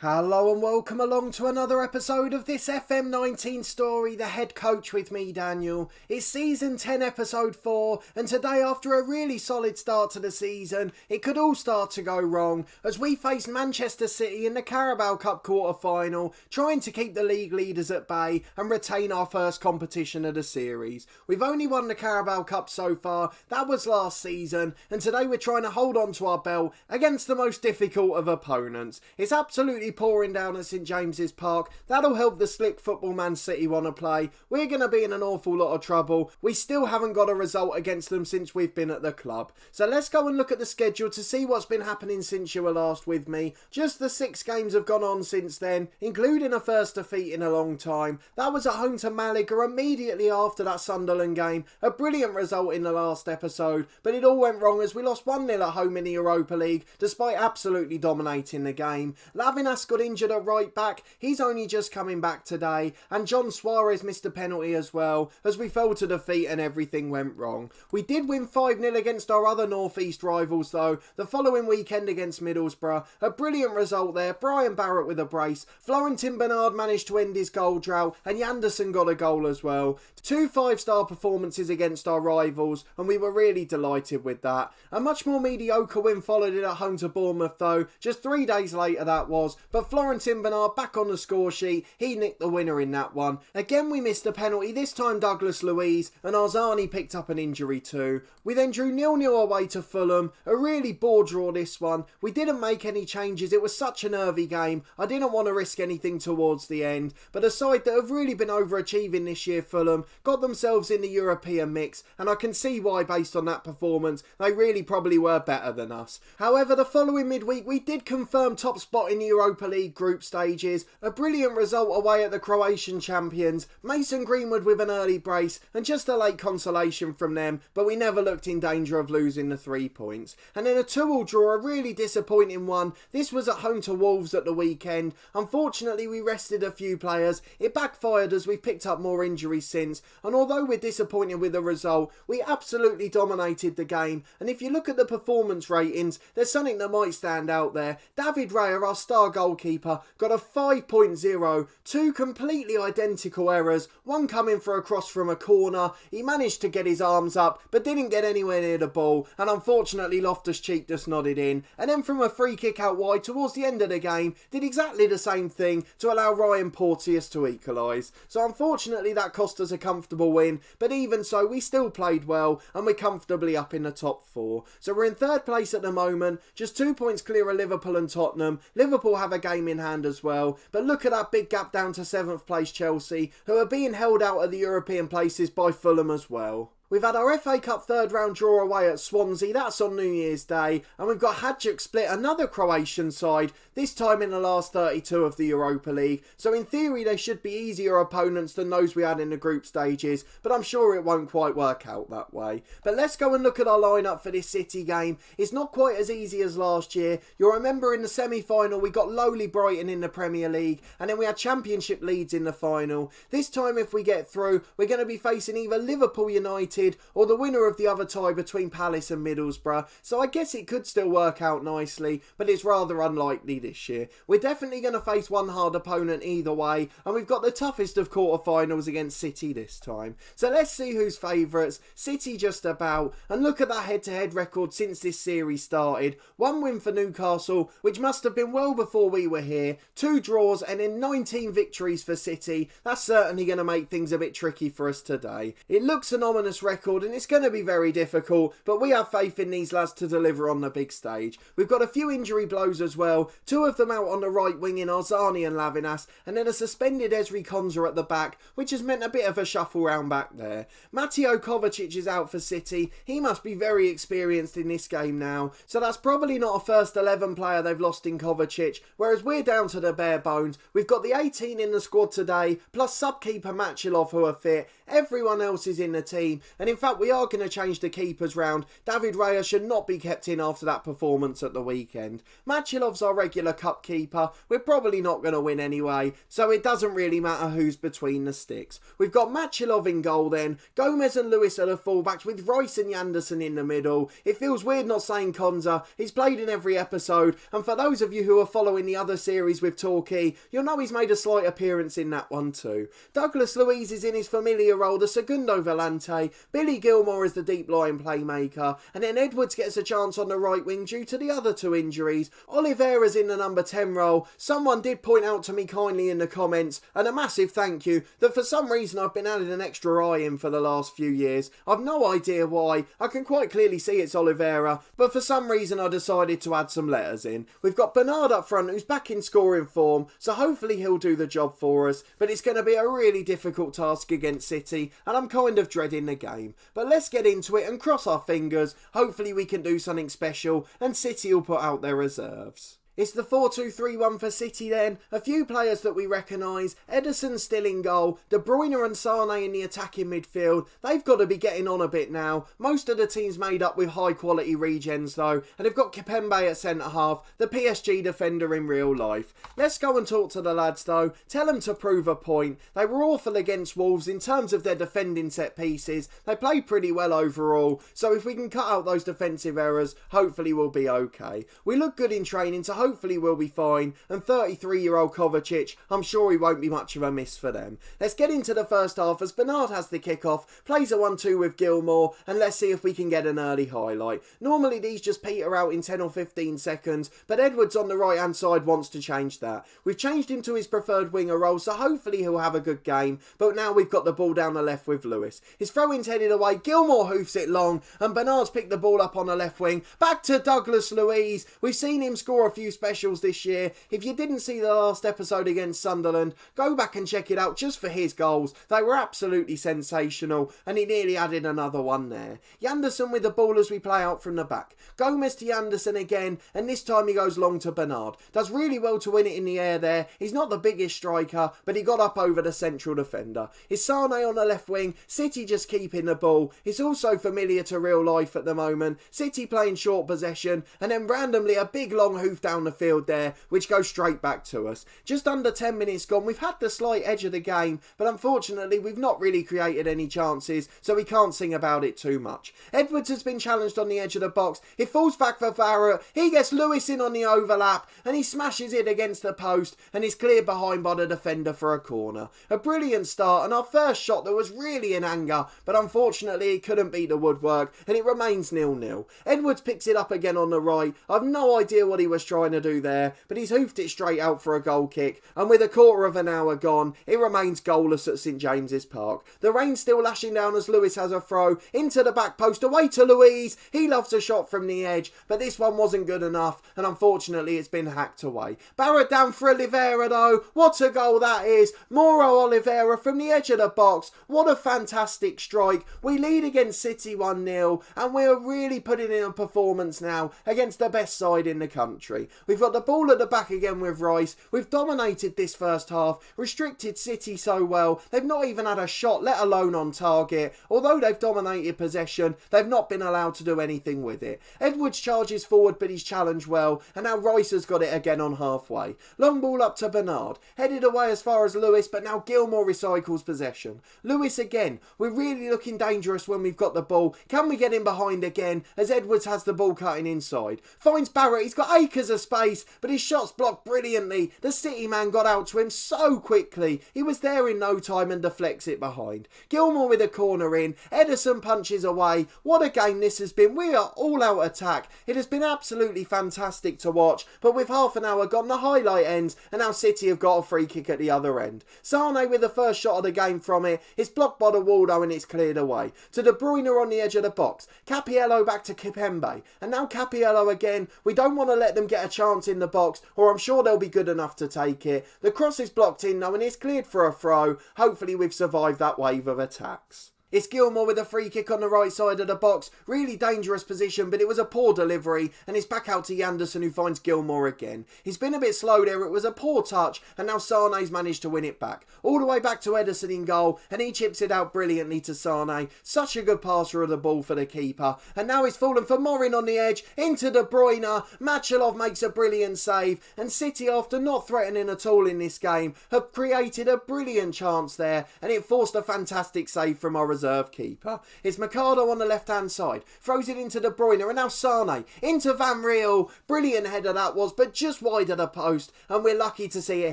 Hello and welcome along to another episode of this FM19 story, The Head Coach with me, Daniel. It's season 10 episode 4, and today after a really solid start to the season, it could all start to go wrong as we face Manchester City in the Carabao Cup Quarter Final, trying to keep the league leaders at bay and retain our first competition of the series. We've only won the Carabao Cup so far, that was last season, and today we're trying to hold on to our belt against the most difficult of opponents. It's absolutely pouring down at St James's Park. That'll help the slick football Man City want to play. We're going to be in an awful lot of trouble. We still haven't got a result against them since we've been at the club. So let's go and look at the schedule to see what's been happening since you were last with me. Just the 6 games have gone on since then, including a first defeat in a long time. That was at home to Malaga immediately after that Sunderland game. A brilliant result in the last episode, but it all went wrong as we lost 1-0 at home in the Europa League despite absolutely dominating the game. Lavinas got injured at right back, he's only just coming back today, and John Suarez missed a penalty as well as we fell to defeat and everything went wrong. We did win 5-0 against our other North East rivals though, the following weekend against Middlesbrough. A brilliant result there, Brian Barrett with a brace, Florentin Bernard managed to end his goal drought, and Yanderson got a goal as well. 2 5-star performances against our rivals, and we were really delighted with that. A much more mediocre win followed it at home to Bournemouth though, just 3 days later that was, but Florentin Bernard back on the score sheet, he nicked the winner in that one. Again we missed a penalty, this time Douglas Luiz, and Arzani picked up an injury too. We then drew 0-0 away to Fulham, a really bore draw this one. We didn't make any changes, it was such a nervy game, I didn't want to risk anything towards the end, but a side that have really been overachieving this year, Fulham, got themselves in the European mix, and I can see why based on that performance, they really probably were better than us. However, the following midweek we did confirm top spot in the Europa League group stages, a brilliant result away at the Croatian champions, Mason Greenwood with an early brace and just a late consolation from them, but we never looked in danger of losing the 3 points. And then a 2-2 draw, a really disappointing one. This was at home to Wolves at the weekend. Unfortunately we rested a few players, it backfired as we've picked up more injuries since, and although we're disappointed with the result, we absolutely dominated the game, and if you look at the performance ratings, there's something that might stand out there. David Raya, our star goalkeeper, got a 5.0, 2 completely identical errors, one coming for a cross from a corner. He managed to get his arms up but didn't get anywhere near the ball, and unfortunately Loftus-Cheek just nodded in, and then from a free kick out wide towards the end of the game did exactly the same thing to allow Ryan Porteous to equalise. So unfortunately that cost us a comfortable win, but even so we still played well and we're comfortably up in the top 4. So we're in 3rd place at the moment, just 2 points clear of Liverpool and Tottenham. Liverpool have a game in hand as well, but look at that big gap down to 7th place Chelsea, who are being held out of the European places by Fulham as well. We've had our FA Cup 3rd round draw away at Swansea, that's on New Year's Day, and we've got Hajduk Split, another Croatian side, this time in the last 32 of the Europa League, so in theory they should be easier opponents than those we had in the group stages, but I'm sure it won't quite work out that way. But let's go and look at our lineup for this City game. It's not quite as easy as last year. You'll remember in the semi-final we got lowly Brighton in the Premier League, and then we had Championship Leeds in the final. This time if we get through, we're going to be facing either Liverpool United or the winner of the other tie between Palace and Middlesbrough, so I guess it could still work out nicely, but it's rather unlikely this year. We're definitely going to face one hard opponent either way, and we've got the toughest of quarterfinals against City this time. So let's see who's favourites. City just about, and look at that head-to-head record since this series started. 1 win for Newcastle, which must have been well before we were here, 2 draws and then 19 victories for City. That's certainly going to make things a bit tricky for us today. It looks an ominous record and it's going to be very difficult, but we have faith in these lads to deliver on the big stage. We've got a few injury blows as well, 2 of them out on the right wing in Arzani and Lavinas, and then a suspended Ezri Konsa at the back, which has meant a bit of a shuffle round back there. Mateo Kovacic is out for City, he must be very experienced in this game now, so that's probably not a first 11 player they've lost in Kovacic, whereas we're down to the bare bones. We've got the 18 in the squad today, plus sub-keeper Machilov who are fit, Everyone else is in the team, and in fact we are going to change the keepers round. David Raya should not be kept in after that performance at the weekend. Machilov's our regular cup keeper. We're probably not going to win anyway, so it doesn't really matter who's between the sticks. We've got Machilov in goal then, Gomez and Lewis are the fullbacks with Rice and Yanderson in the middle. It feels weird not saying Konza. He's played in every episode, and for those of you who are following the other series with Torquay, you'll know he's made a slight appearance in that one too. Douglas Luiz is in his familiar role, the segundo volante. Billy Gilmore is the deep line playmaker, and then Edwards gets a chance on the right wing due to the other two injuries. Oliveira's in the number 10 role. Someone did point out to me kindly in the comments, and a massive thank you, that for some reason I've been adding an extra eye in for the last few years. I've no idea why. I can quite clearly see it's Oliveira, but for some reason I decided to add some letters in. We've got Bernard up front who's back in scoring form, so hopefully he'll do the job for us, but it's going to be a really difficult task against City, and I'm kind of dreading the game. But let's get into it and cross our fingers. Hopefully we can do something special and City will put out their reserves. It's the 4-2-3-1 for City then. A few players that we recognise. Ederson still in goal. De Bruyne and Sane in the attacking midfield. They've got to be getting on a bit now. Most of the team's made up with high quality regens though. And they've got Kipembe at centre half, the PSG defender in real life. Let's go and talk to the lads though. Tell them to prove a point. They were awful against Wolves in terms of their defending set pieces. They played pretty well overall. So if we can cut out those defensive errors, hopefully we'll be okay. We look good in training, so hopefully we'll be fine, and 33-year-old Kovacic, I'm sure he won't be much of a miss for them. Let's get into the first half as Bernard has the kick-off, plays a 1-2 with Gilmore, and let's see if we can get an early highlight. Normally these just peter out in 10 or 15 seconds, but Edwards on the right-hand side wants to change that. We've changed him to his preferred winger role, so hopefully he'll have a good game, but now we've got the ball down the left with Lewis. His throw-in's headed away, Gilmore hoofs it long, and Bernard's picked the ball up on the left wing. Back to Douglas Luiz. We've seen him score a few specials this year. If you didn't see the last episode against Sunderland, go back and check it out just for his goals. They were absolutely sensational, and he nearly added another one there. Yanderson with the ball as we play out from the back. Gomez to Yanderson again, and this time he goes long to Bernard. Does really well to win it in the air there. He's not the biggest striker, but he got up over the central defender. It's Sane on the left wing, City just keeping the ball. It's also familiar to real life at the moment. City playing short possession, and then randomly a big long hoof down the field there, which goes straight back to us. Just under 10 minutes gone, we've had the slight edge of the game, but unfortunately we've not really created any chances, so we can't sing about it too much. Edwards has been challenged on the edge of the box. It falls back for Barrett. He gets Lewis in on the overlap, and he smashes it against the post, and is cleared behind by the defender for a corner. A brilliant start, and our first shot that was really in anger, but unfortunately it couldn't beat the woodwork, and it remains 0-0. Edwards picks it up again on the right. I've no idea what he was trying to do there, but he's hoofed it straight out for a goal kick, and with a quarter of an hour gone, it remains goalless at St James's Park. The rain's still lashing down as Lewis has a throw into the back post, away to Luiz. He loves a shot from the edge, but this one wasn't good enough, and unfortunately it's been hacked away. Barrett down for Oliveira though. What a goal that is. Mauro Oliveira from the edge of the box. What a fantastic strike. We lead against City 1-0, and we're really putting in a performance now against the best side in the country. We've got the ball at the back again with Rice. We've dominated this first half, restricted City so well. They've not even had a shot, let alone on target. Although they've dominated possession, they've not been allowed to do anything with it. Edwards charges forward, but he's challenged well, and now Rice has got it again on halfway. Long ball up to Bernard, headed away as far as Lewis, but now Gilmore recycles possession. Lewis again. We're really looking dangerous when we've got the ball. Can we get in behind again as Edwards has the ball cutting inside? Finds Barrett, he's got acres of space, but his shot's blocked brilliantly. The City man got out to him so quickly. He was there in no time and deflects it behind. Gilmore with a corner in. Ederson punches away. What a game this has been. We are all out attack. It has been absolutely fantastic to watch, but with half an hour gone, the highlight ends, and now City have got a free kick at the other end. Sane with the first shot of the game from it. It's blocked by the Waldo and it's cleared away. To De Bruyne on the edge of the box. Capiello back to Kipembe. And now Capiello again. We don't want to let them get a chance in the box, or I'm sure they'll be good enough to take it. The cross is blocked in though, and it's cleared for a throw. Hopefully we've survived that wave of attacks. It's Gilmore with a free kick on the right side of the box. Really dangerous position, but it was a poor delivery, and it's back out to Yanderson, who finds Gilmore again. He's been a bit slow there, it was a poor touch, and now Sane's managed to win it back. All the way back to Ederson in goal, and he chips it out brilliantly to Sane. Such a good passer of the ball for the keeper, and now he's fallen for Morin on the edge, into De Bruyne. Machelov makes a brilliant save, and City, after not threatening at all in this game, have created a brilliant chance there, and it forced a fantastic save from our reserve keeper. It's Mercado on the left hand side, throws it into De Bruyne, and now Sane into Van Riel. Brilliant header that was, but just wide of the post, and we're lucky to see it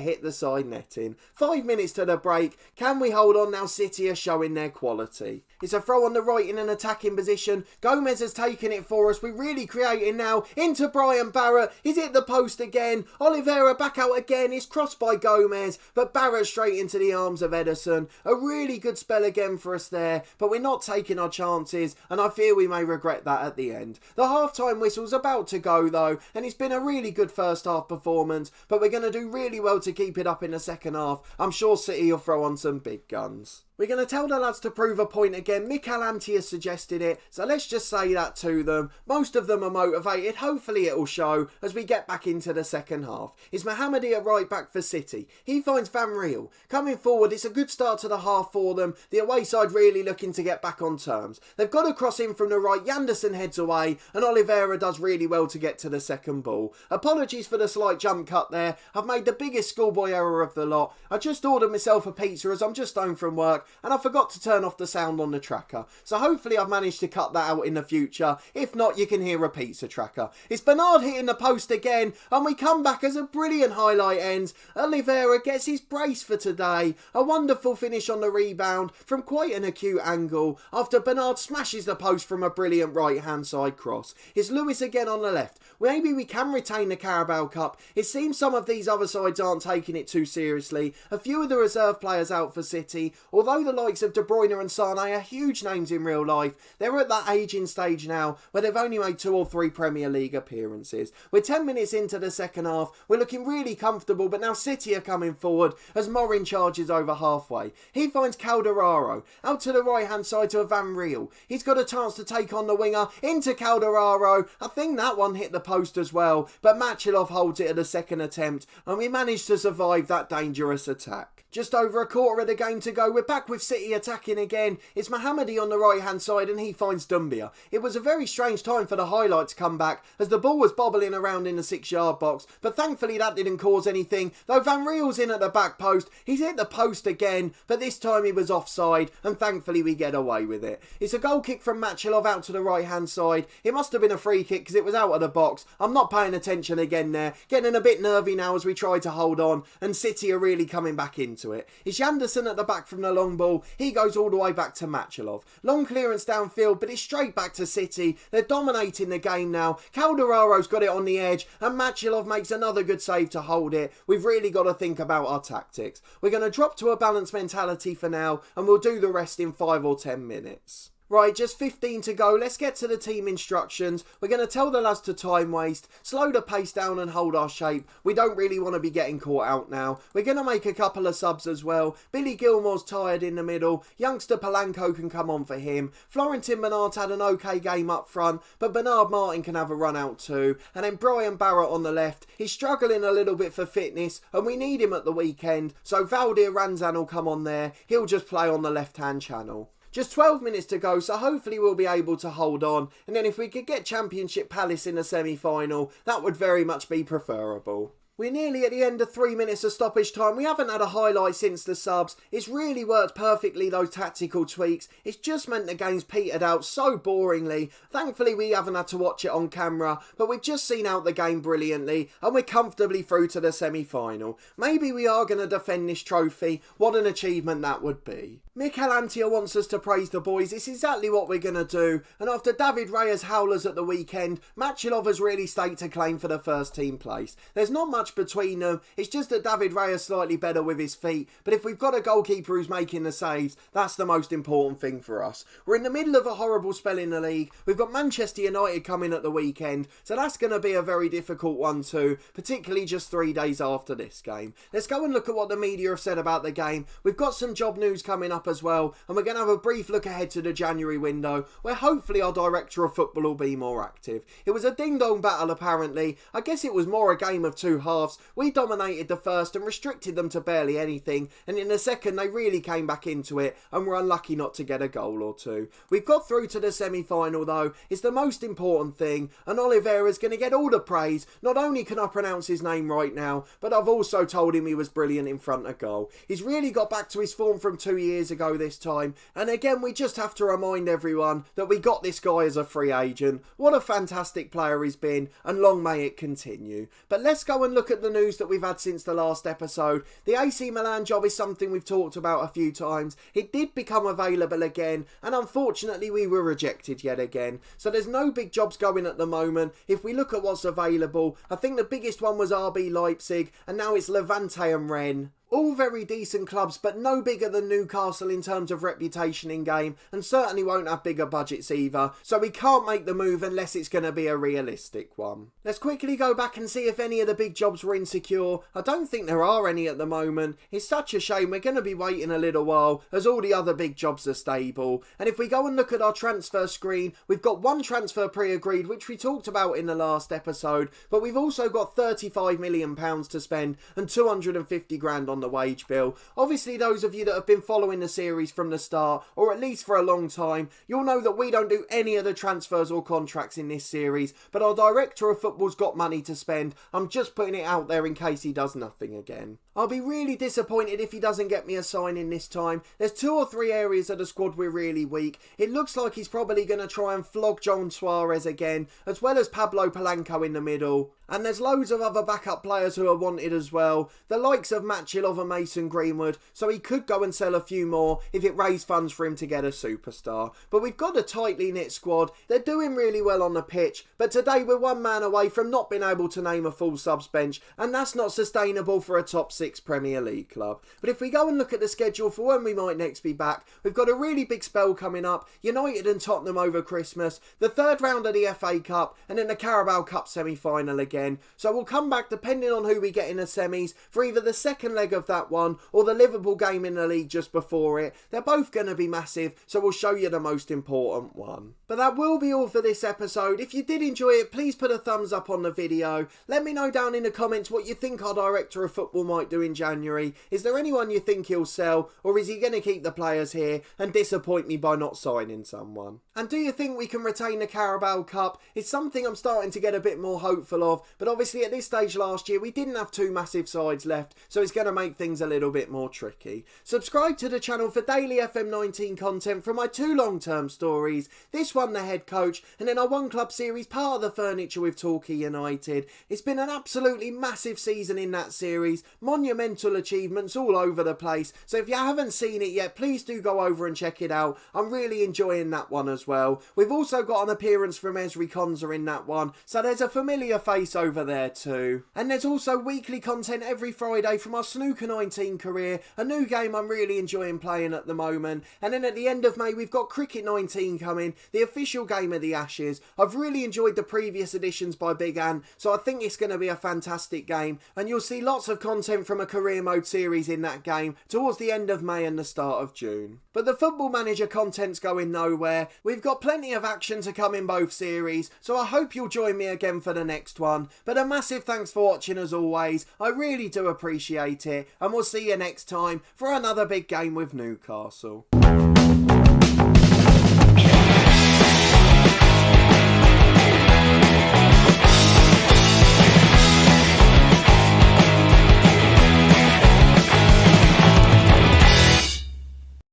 hit the side netting. 5 minutes to the break. Can we hold on now? City are showing their quality. It's a throw on the right in an attacking position. Gomez has taken it for us. We're really creating now. Into Brian Barrett. He's hit the post again. Oliveira back out again. It's crossed by Gomez, but Barrett straight into the arms of Ederson. A really good spell again for us there, but we're not taking our chances, and I fear we may regret that at the end. The half-time whistle's about to go though, and it's been a really good first half performance, but we're going to do really well to keep it up in the second half. I'm sure City will throw on some big guns. We're going to tell the lads to prove a point again. Mikel Anti has suggested it, so let's just say that to them. Most of them are motivated. Hopefully it'll show as we get back into the second half. It's Mohammadi at right back for City. He finds Van Riel. Coming forward, it's a good start to the half for them. The away side really looking to get back on terms. They've got a cross in from the right. Yanderson heads away, and Oliveira does really well to get to the second ball. Apologies for the slight jump cut there. I've made the biggest schoolboy error of the lot. I just ordered myself a pizza as I'm just home from work, and I forgot to turn off the sound on the tracker. So hopefully I've managed to cut that out in the future. If not, you can hear a pizza tracker. It's Bernard hitting the post again, and we come back as a brilliant highlight ends. Oliveira gets his brace for today. A wonderful finish on the rebound from quite an acute angle after Bernard smashes the post from a brilliant right hand side cross. It's Lewis again on the left. Maybe we can retain the Carabao Cup. It seems some of these other sides aren't taking it too seriously. A few of the reserve players out for City, although the likes of De Bruyne and Sane are huge names in real life. They're at that aging stage now where they've only made 2 or 3 Premier League appearances. We're 10 minutes into the second half. We're looking really comfortable, but now City are coming forward as Morin charges over halfway. He finds Calderaro out to the right hand side to a Van Riel. He's got a chance to take on the winger into Calderaro. I think that one hit the post as well, but Machelov holds it at the second attempt, and we managed to survive that dangerous attack. Just over a quarter of the game to go. We're back with City attacking again. It's Mohammadi on the right hand side, and he finds Dumbia. It was a very strange time for the highlight to come back as the ball was bobbling around in the 6-yard box, but thankfully that didn't cause anything. Though Van Riel's in at the back post, he's hit the post again, but this time he was offside, and thankfully we get away with it. It's a goal kick from Machelov out to the right hand side. It must have been a free kick because it was out of the box. I'm not paying attention again there. Getting a bit nervy now as we try to hold on, and City are really coming back into it. It's Yanderson at the back from the long ball. He goes all the way back to Machelov. Long clearance downfield, but it's straight back to City. They're dominating the game now. Calderaro's got it on the edge, and Machelov makes another good save to hold it. We've really got to think about our tactics. We're going to drop to a balanced mentality for now, and we'll do the rest in 5 or 10 minutes. Right, just 15 to go. Let's get to the team instructions. We're going to tell the lads to time waste, slow the pace down and hold our shape. We don't really want to be getting caught out now. We're going to make a couple of subs as well. Billy Gilmore's tired in the middle. Youngster Polanco can come on for him. Florentin Bernard had an okay game up front, but Bernard Martin can have a run out too. And then Brian Barrett on the left. He's struggling a little bit for fitness, and we need him at the weekend. So Valdir Ranzan will come on there. He'll just play on the left-hand channel. Just 12 minutes to go, so hopefully we'll be able to hold on. And then if we could get Championship Palace in the semi-final, that would very much be preferable. We're nearly at the end of 3 minutes of stoppage time. We haven't had a highlight since the subs. It's really worked perfectly, those tactical tweaks. It's just meant the game's petered out so boringly. Thankfully, we haven't had to watch it on camera, but we've just seen out the game brilliantly, and we're comfortably through to the semi-final. Maybe we are going to defend this trophy. What an achievement that would be. Mikel Antia wants us to praise the boys. It's exactly what we're going to do. And after David Raya's howlers at the weekend, Machelov has really staked a claim for the first team place. There's not much much between them. It's just that David Raya is slightly better with his feet. But if we've got a goalkeeper who's making the saves, that's the most important thing for us. We're in the middle of a horrible spell in the league. We've got Manchester United coming at the weekend, so that's going to be a very difficult one too, particularly just 3 days after this game. Let's go and look at what the media have said about the game. We've got some job news coming up as well, and we're going to have a brief look ahead to the January window, where hopefully our director of football will be more active. It was a ding-dong battle apparently. I guess it was more a game of two halves. We dominated the first and restricted them to barely anything, and in the second they really came back into it and were unlucky not to get a goal or two. We've got through to the semi-final though. It's the most important thing, and Oliveira's going to get all the praise. Not only can I pronounce his name right now, but I've also told him he was brilliant in front of goal. He's really got back to his form from 2 years ago this time, and again we just have to remind everyone that we got this guy as a free agent. What a fantastic player he's been, and long may it continue. But let's go and look at the news that we've had since the last episode. The AC Milan job is something we've talked about a few times. It did become available again, and unfortunately we were rejected yet again. So there's no big jobs going at the moment. If we look at what's available, I think the biggest one was RB Leipzig, and now it's Levante and Rennes. All very decent clubs, but no bigger than Newcastle in terms of reputation in game, and certainly won't have bigger budgets either, so we can't make the move unless it's going to be a realistic one. Let's quickly go back and see if any of the big jobs were insecure. I don't think there are any at the moment. It's such a shame. We're going to be waiting a little while as all the other big jobs are stable. And if we go and look at our transfer screen, we've got one transfer pre-agreed, which we talked about in the last episode, but we've also got £35 million to spend and 250 grand on the wage bill. Obviously those of you that have been following the series from the start, or at least for a long time, you'll know that we don't do any of the transfers or contracts in this series, but our director of football's got money to spend. I'm just putting it out there in case he does nothing again. I'll be really disappointed if he doesn't get me a sign-in this time. There's 2 or 3 areas of the squad we're really weak. It looks like he's probably going to try and flog John Suarez again, as well as Pablo Polanco in the middle. And there's loads of other backup players who are wanted as well, the likes of Matchilov and Mason Greenwood, so he could go and sell a few more if it raised funds for him to get a superstar. But we've got a tightly knit squad. They're doing really well on the pitch, but today we're one man away from not being able to name a full subs bench, and that's not sustainable for a top 6 Premier League club. But if we go and look at the schedule for when we might next be back, we've got a really big spell coming up. United and Tottenham over Christmas, the 3rd round of the FA Cup, and then the Carabao Cup semi-final again. So we'll come back depending on who we get in the semis for either the second leg of that one or the Liverpool game in the league just before it. They're both going to be massive, so we'll show you the most important one. But that will be all for this episode. If you did enjoy it, please put a thumbs up on the video. Let me know down in the comments what you think our director of football might do in January. Is there anyone you think he'll sell, or is he going to keep the players here and disappoint me by not signing someone? And do you think we can retain the Carabao Cup? It's something I'm starting to get a bit more hopeful of, but obviously at this stage last year we didn't have 2 massive sides left, so it's going to make things a little bit more tricky. Subscribe to the channel for daily FM19 content from my 2 long-term stories, this one the head coach, and then our one club series part of the furniture with Torquay United. It's been an absolutely massive season in that series, monumental achievements all over the place, so if you haven't seen it yet, please do go over and check it out. I'm really enjoying that one as well. We've also got an appearance from Ezri Konsa in that one, so there's a familiar face over there too. And there's also weekly content every Friday from our Snooker 19 career, a new game I'm really enjoying playing at the moment. And then at the end of May we've got Cricket 19 coming, the official game of the Ashes. I've really enjoyed the previous editions by Big Ann, so I think it's going to be a fantastic game, and you'll see lots of content from a career mode series in that game towards the end of May and the start of June. But the Football Manager content's going nowhere. We've got plenty of action to come in both series, so I hope you'll join me again for the next one. But a massive thanks for watching as always. I really do appreciate it, and we'll see you next time for another big game with Newcastle.